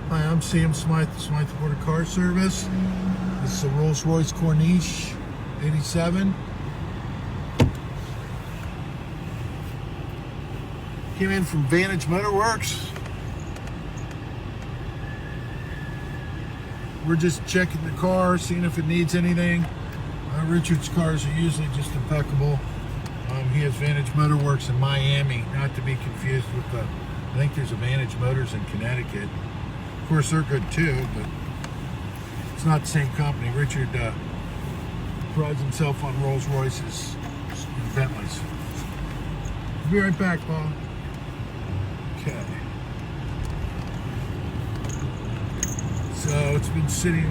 Hi, I'm Sam Smyth, Smyth Motorcar Service. This is a Rolls-Royce Corniche 87. Came in from Vantage Motorworks. We're just checking the car, seeing if it needs anything. Richard's cars are usually just impeccable. He has Vantage Motorworks in Miami, not to be confused with the, I think there's a Vantage Motors in Connecticut. Of course, they're good too, but it's not the same company. Richard prides himself on Rolls-Royces and Bentleys. I'll be right back, Paul. Okay. So it's been sitting,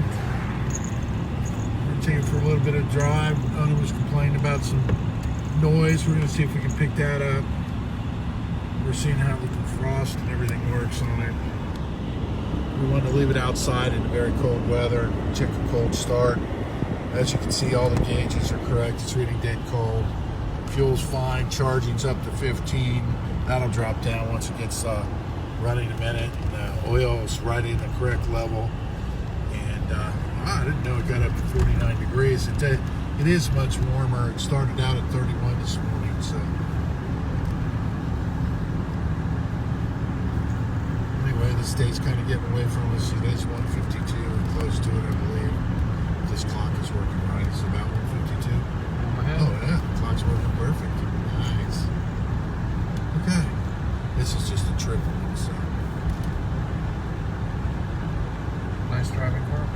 we're taking it for a little bit of drive. Owner was complaining about some noise. We're going to see if we can pick that up. We're seeing how the defrost and everything works on it. We want to leave it outside in very cold weather, check a cold start. As you can see, all the gauges are correct. It's reading dead cold. Fuel's fine, charging's up to 15. That'll drop down once it gets running a minute. Oil's right in the correct level. And I didn't know it got up to 49 degrees. It is much warmer. It started out at 31 this morning, so. Anyway, this day's kind of getting away from us. Today's 1:52 and close to it, I believe. This clock is working right. It's about 1:52. Oh yeah, the clock's working perfect. Nice. Okay. This is just a trip one, so. Nice driving car.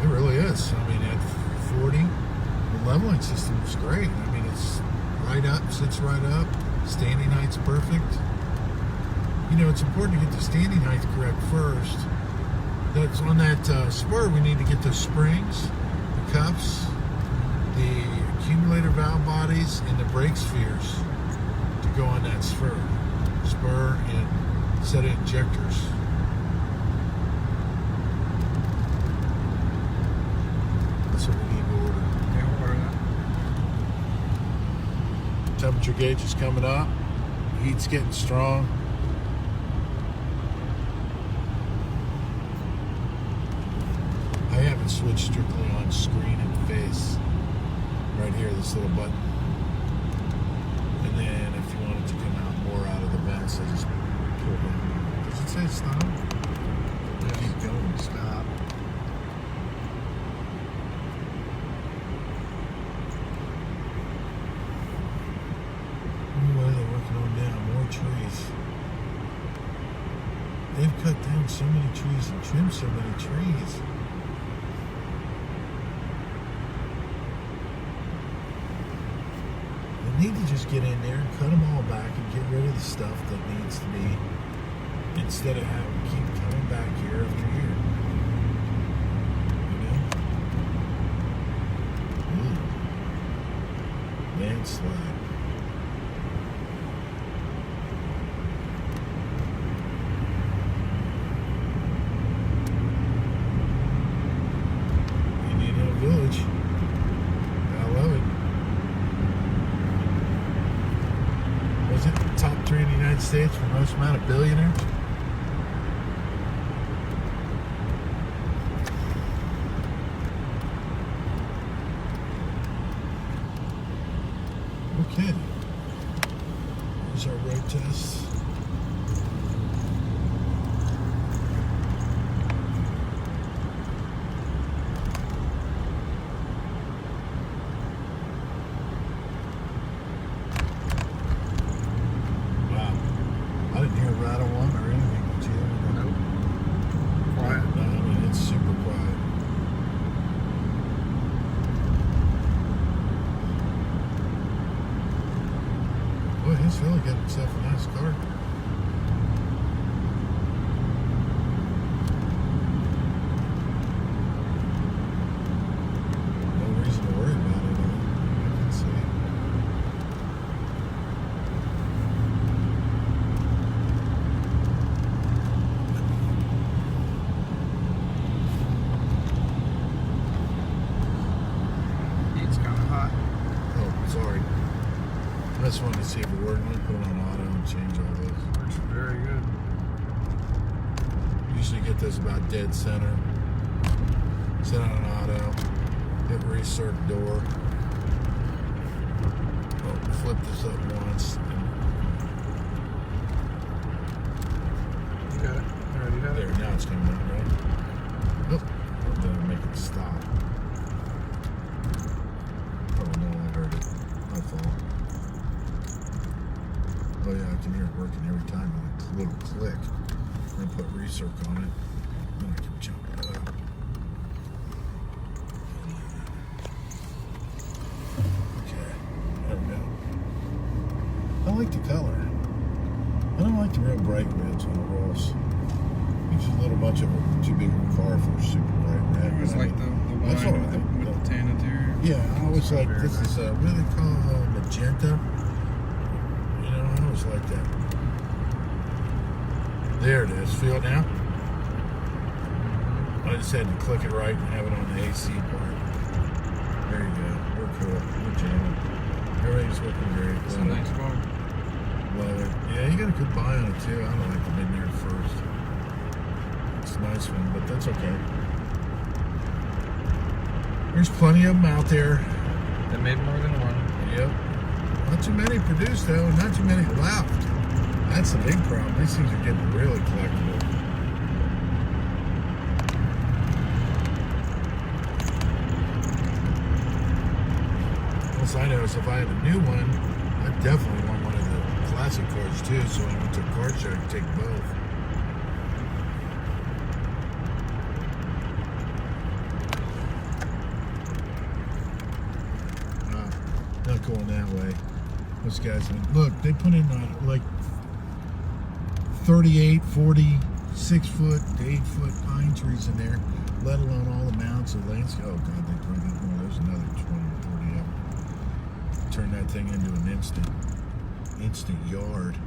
It really is. I mean, at 40, the leveling system is great. I mean, it's right up, sits right up. Standing height's perfect. You know, it's important to get the standing height correct first. That's on that spur. We need to get the springs, the cups, the accumulator valve bodies, and the brake spheres to go on that spur and set of injectors. That's what we need to order. Yeah, we'll order that. Temperature gauge is coming up. Heat's getting strong. I haven't switched strictly on screen and face. Right here, this little button. And then if you wanted to come out more out of the vents, I just pull it. Does it say stop? Yes. Keep going, stop. What are they working on now? More trees. They've cut down so many trees and trimmed so many trees. They need to just get in there and cut them all back and get rid of the stuff that needs to be, instead of having to keep coming back year after year. You know? Landslide. Indian Hill Village. I love it. Was it top 3 in the United States for most amount of billionaires? Okay. Here's our road test. I didn't hear a rattle one or anything. Did you? Nope. Quiet. No, I mean, it's super quiet. Boy, he's really got himself a nice car. No reason to worry about it. I can see. Heat's kind of hot. Oh, sorry. I just wanted to see if it worked. Let me put it on auto and change all those. Works very good. You Usually get this about dead center. Set on an auto. Hit recirc door. Oh, flip this up once. You got it. You already got There, it. now it's coming out, right? Nope. Then make it stop. Oh no, I heard it. My fault. Oh yeah, I can hear it working every time with a little click. I'm gonna put recirc on it. Then I can jump it up. Okay, there we go. I like the color. I don't like the real bright reds on the Rolls. It's a little much of a too big of a car for a super bright red. It's but I like mean, the that's wine all with, right. with the tan interior. Yeah, I always like Very this nice. is what do they call magenta? You know, I always like that. There it is. Feel it now? I just had to click it right and have it on the AC part. There you go. We're cool. We're jamming. Everything's looking great. It's a Love it. nice car. Love it. Yeah, you got a good buy on it too. I don't like them in there first. It's a nice one, but that's okay. There's plenty of them out there. They made more than one. Yep. Not too many produced though, not too many left. That's the big problem. These things are getting really collectible. All I know is if I had a new one, I definitely want one of the classic cars too, so when I went to a car show, I could take both. Not going that way. Those guys, look, they put in like 38, 46 foot to 8 foot pine trees in there, let alone all the mounts of landscape. Oh God, they put in one of those, another 20 or 30 of them. Turn that thing into an instant yard.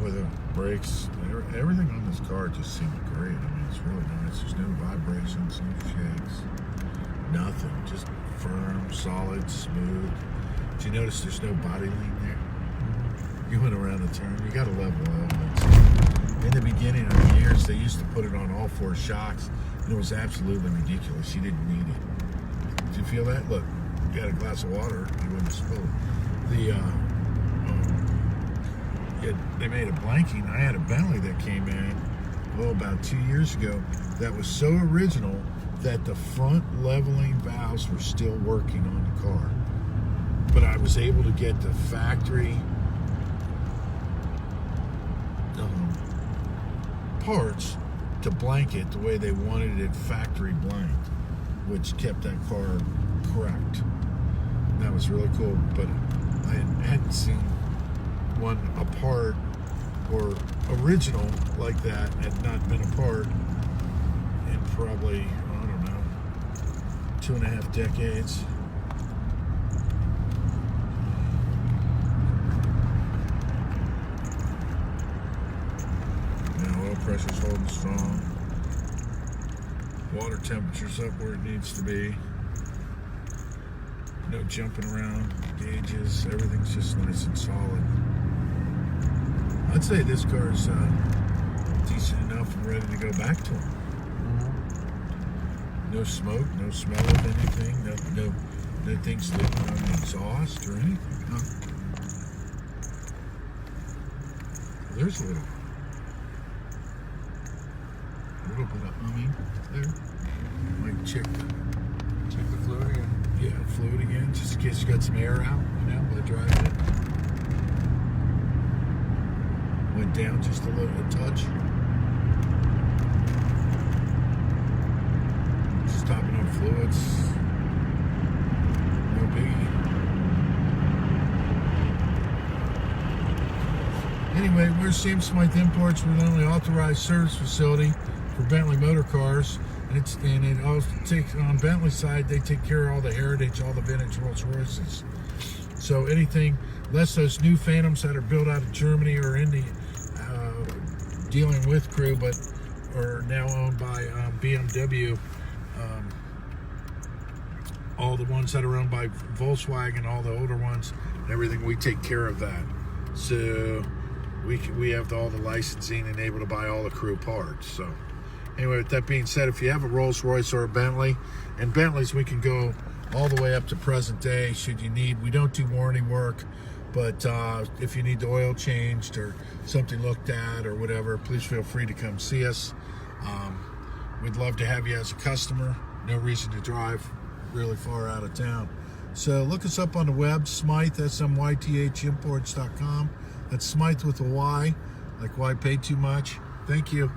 With the brakes, everything on this car just seemed great. I mean, it's really nice. There's no vibrations, no shakes, nothing. Just firm, solid, smooth. Did you notice there's no body lean there? You went around the turn. You got to level elements. In the beginning of the years, they used to put it on all four shocks, and it was absolutely ridiculous. You didn't need it. Did you feel that? Look, you got a glass of water, you wouldn't spill it. They made a blanking. I had a Bentley that came in, about 2 years ago, that was so original that the front leveling valves were still working on the car. But I was able to get the factory parts to blank it the way they wanted it factory blanked, which kept that car correct. That was really cool, but I hadn't seen one apart or original like that, had not been apart in probably, I don't know, 2.5 decades. Now oil pressure's holding strong. Water temperature's up where it needs to be. No jumping around gauges. Everything's just nice and solid. I'd say this car's decent enough and ready to go back to them. No smoke, no smell of anything, no things leaking on the exhaust or anything. Huh? There's a little bit of humming there. Might check the fluid again. Yeah, fluid again, just in case you got some air out, by driving it. Went down just a little, a touch. Stopping on fluids. No biggie. Anyway, we're Smyth Imports. We're the only authorized service facility for Bentley Motorcars. And it also takes, on Bentley side, they take care of all the heritage, all the vintage Rolls-Royces. So anything, less those new Phantoms that are built out of Germany or in the dealing with Crewe, but are now owned by BMW. All the ones that are owned by Volkswagen, all the older ones, everything, we take care of that. So we have all the licensing and able to buy all the Crewe parts. So anyway, with that being said, if you have a Rolls-Royce or a Bentley, and Bentleys we can go all the way up to present day should you need. We don't do warranty work, but if you need the oil changed or something looked at or whatever, please feel free to come see us. We'd love to have you as a customer. No reason to drive really far out of town. So look us up on the web, Smyth, SMYTH imports.com. That's Smyth with a Y, like why pay too much. Thank you.